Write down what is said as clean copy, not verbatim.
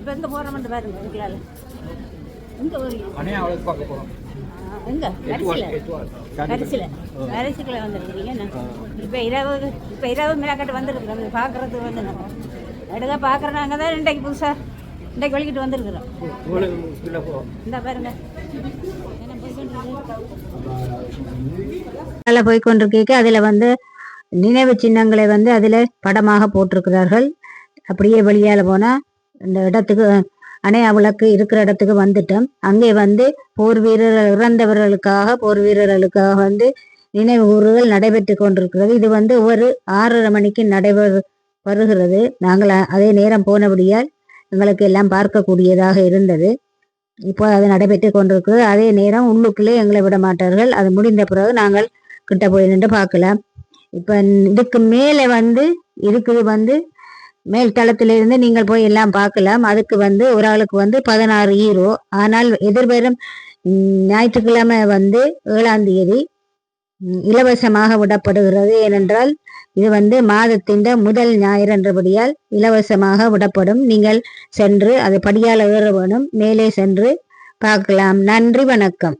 இப்போ எங்கே போகிறோம்னு பாருங்க இதுக்குள்ளால எங்கே போறீங்க? அவளுக்கு பார்க்க போகிறோம். எங்கே கரிசியில் வந்துருக்குறீங்க. இப்போ இரவு மிராக்கட்டு வந்துருக்குறோம் பார்க்குறதுக்கு வந்து நம்ம எடுக்க பார்க்குறனாங்க தான் இன்றைக்கு வெளிக்கிட்டு வந்துருக்குறோம். இந்த பாருங்க போய் கொண்டிருக்க அதில் வந்து நினைவு சின்னங்களை வந்து அதில் படமாக போட்டிருக்கிறார்கள். அப்படியே வெளியால் போனால் இந்த இடத்துக்கு அணையா விளக்கு இருக்கிற இடத்துக்கு வந்துட்டோம். அங்கே வந்து போர் வீரர்களுக்காக வந்து நினைவு கூறுகள் நடைபெற்று கொண்டிருக்கிறது. இது வந்து ஒரு 6:30 மணிக்கு வருகிறது. நாங்கள் அதே நேரம் போனபடியால் எங்களுக்கு எல்லாம் பார்க்கக்கூடியதாக இருந்தது. இப்போ அது நடைபெற்று கொண்டிருக்கிறது. அதே நேரம் உள்ளுக்குள்ளே எங்களை விட மாட்டார்கள். அது முடிந்த பிறகு நாங்கள் கிட்ட போய் நின்று பார்க்கலாம். இப்போ இதுக்கு மேலே வந்து இருக்குது வந்து மேல் தளத்திலிருந்து நீங்கள் போய் எல்லாம் பார்க்கலாம். அதுக்கு வந்து ஒரு ஆளுக்கு வந்து 16 யூரோ. ஆனால் எதிர்வரும் ஞாயிற்றுக்கிழமை வந்து 7ஆம் தேதி இலவசமாக விடப்படுகிறது. ஏனென்றால் இது வந்து மாதத்தின் முதல் ஞாயிறு என்றபடியால் இலவசமாக விடப்படும். நீங்கள் சென்று அது படியால் ஏற வேணும். மேலே சென்று பார்க்கலாம். நன்றி, வணக்கம்.